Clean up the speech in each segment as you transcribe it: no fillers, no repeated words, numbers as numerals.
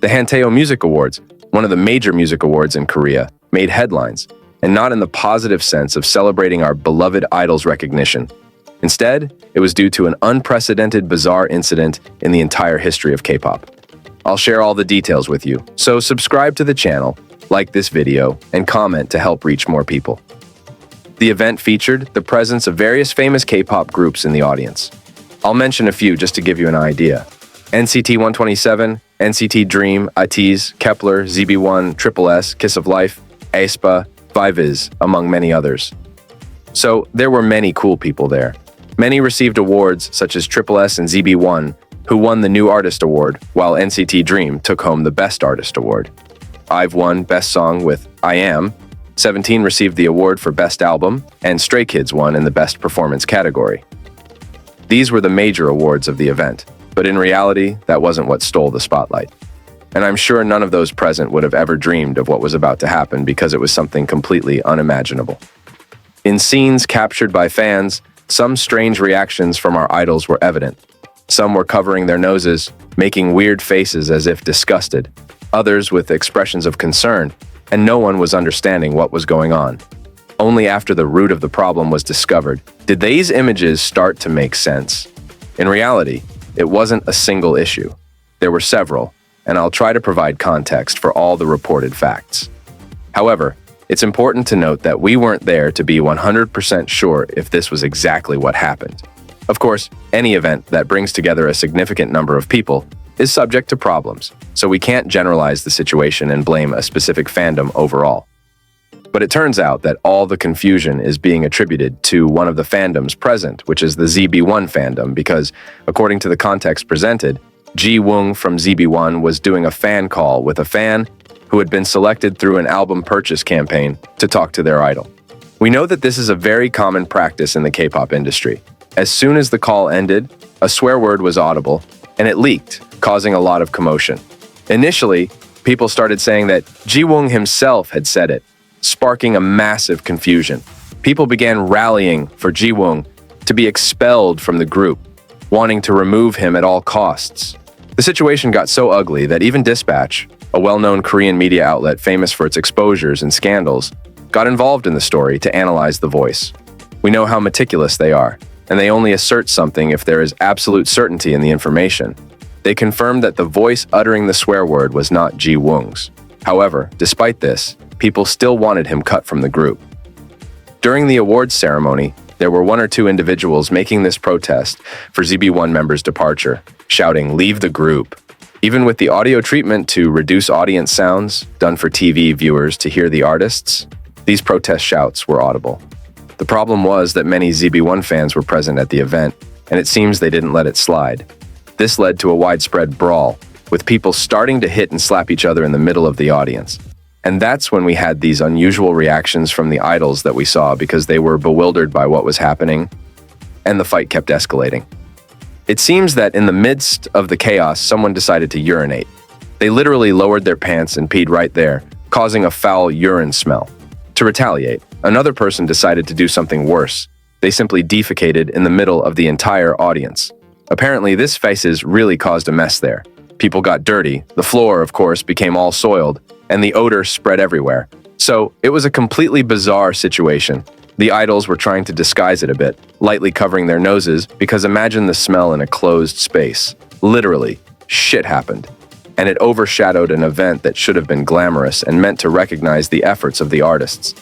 The Hanteo Music Awards, one of the major music awards in Korea, made headlines, and not in the positive sense of celebrating our beloved idol's recognition. Instead, it was due to an unprecedented bizarre incident in the entire history of K-pop. I'll share all the details with you, so subscribe to the channel, like this video, and comment to help reach more people. The event featured the presence of various famous K-pop groups in the audience. I'll mention a few just to give you an idea. NCT 127, NCT Dream, ITZY, Kepler, ZB1, Triple S, Kiss of Life, aespa, Viviz, among many others. So there were many cool people there. Many received awards such as Triple S and ZB1, who won the New Artist Award, while NCT Dream took home the Best Artist Award. IVE won Best Song with I Am, 17 received the award for Best Album, and Stray Kids won in the Best Performance category. These were the major awards of the event, but in reality, that wasn't what stole the spotlight. And I'm sure none of those present would have ever dreamed of what was about to happen because it was something completely unimaginable. In scenes captured by fans, some strange reactions from our idols were evident. Some were covering their noses, making weird faces as if disgusted, others with expressions of concern, and no one was understanding what was going on. Only after the root of the problem was discovered did these images start to make sense. In reality, it wasn't a single issue. There were several, and I'll try to provide context for all the reported facts. However, it's important to note that we weren't there to be 100% sure if this was exactly what happened. Of course, any event that brings together a significant number of people is subject to problems, so we can't generalize the situation and blame a specific fandom overall. But it turns out that all the confusion is being attributed to one of the fandoms present, which is the ZB1 fandom, because, according to the context presented, Ji-woong from ZB1 was doing a fan call with a fan who had been selected through an album purchase campaign to talk to their idol. We know that this is a very common practice in the K-pop industry. As soon as the call ended, a swear word was audible, and it leaked, causing a lot of commotion. Initially, people started saying that Ji-woong himself had said it, sparking a massive confusion. People began rallying for Ji-woong to be expelled from the group, wanting to remove him at all costs. The situation got so ugly that even Dispatch, a well-known Korean media outlet famous for its exposures and scandals, got involved in the story to analyze the voice. We know how meticulous they are, and they only assert something if there is absolute certainty in the information. They confirmed that the voice uttering the swear word was not Ji-woong's. However, despite this, people still wanted him cut from the group. During the awards ceremony, there were one or two individuals making this protest for ZB1 members' departure, shouting, "Leave the group." Even with the audio treatment to reduce audience sounds, done for TV viewers to hear the artists, these protest shouts were audible. The problem was that many ZB1 fans were present at the event, and it seems they didn't let it slide. This led to a widespread brawl, with people starting to hit and slap each other in the middle of the audience. And that's when we had these unusual reactions from the idols that we saw because they were bewildered by what was happening, and the fight kept escalating. It seems that in the midst of the chaos, someone decided to urinate. They literally lowered their pants and peed right there, causing a foul urine smell. To retaliate, another person decided to do something worse. They simply defecated in the middle of the entire audience. Apparently, this faces really caused a mess there. People got dirty, the floor, of course, became all soiled, and the odor spread everywhere. So, it was a completely bizarre situation. The idols were trying to disguise it a bit, lightly covering their noses, because imagine the smell in a closed space. Literally, shit happened. And it overshadowed an event that should have been glamorous and meant to recognize the efforts of the artists.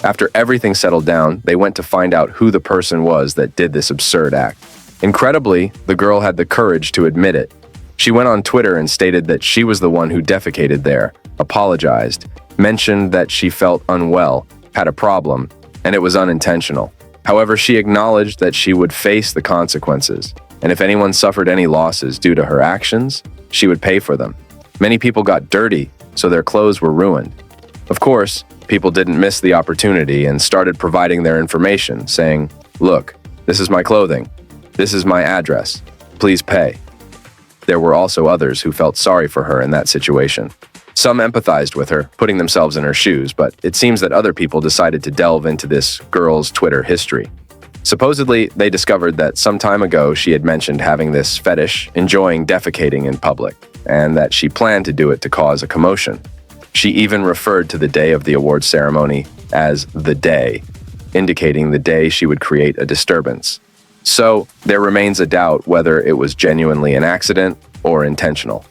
After everything settled down, they went to find out who the person was that did this absurd act. Incredibly, the girl had the courage to admit it. She went on Twitter and stated that she was the one who defecated there, apologized, mentioned that she felt unwell, had a problem, and it was unintentional. However, she acknowledged that she would face the consequences, and if anyone suffered any losses due to her actions, she would pay for them. Many people got dirty, so their clothes were ruined. Of course, people didn't miss the opportunity and started providing their information, saying, "Look, this is my clothing. This is my address. Please pay." There were also others who felt sorry for her in that situation. Some empathized with her, putting themselves in her shoes, but it seems that other people decided to delve into this girl's Twitter history. Supposedly, they discovered that some time ago she had mentioned having this fetish, enjoying defecating in public. and that she planned to do it to cause a commotion. She even referred to the day of the awards ceremony as the day, indicating the day she would create a disturbance. So, there remains a doubt whether it was genuinely an accident or intentional.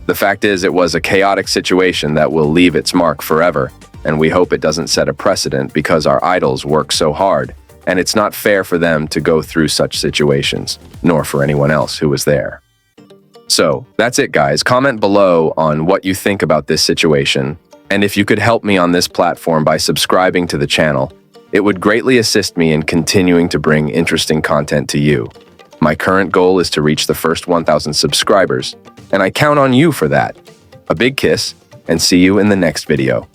The fact is, it was a chaotic situation that will leave its mark forever, and we hope it doesn't set a precedent because our idols work so hard, and it's not fair for them to go through such situations, nor for anyone else who was there. So, that's it, guys. Comment below on what you think about this situation, and if you could help me on this platform by subscribing to the channel, it would greatly assist me in continuing to bring interesting content to you. My current goal is to reach the first 1,000 subscribers, and I count on you for that. A big kiss, and see you in the next video.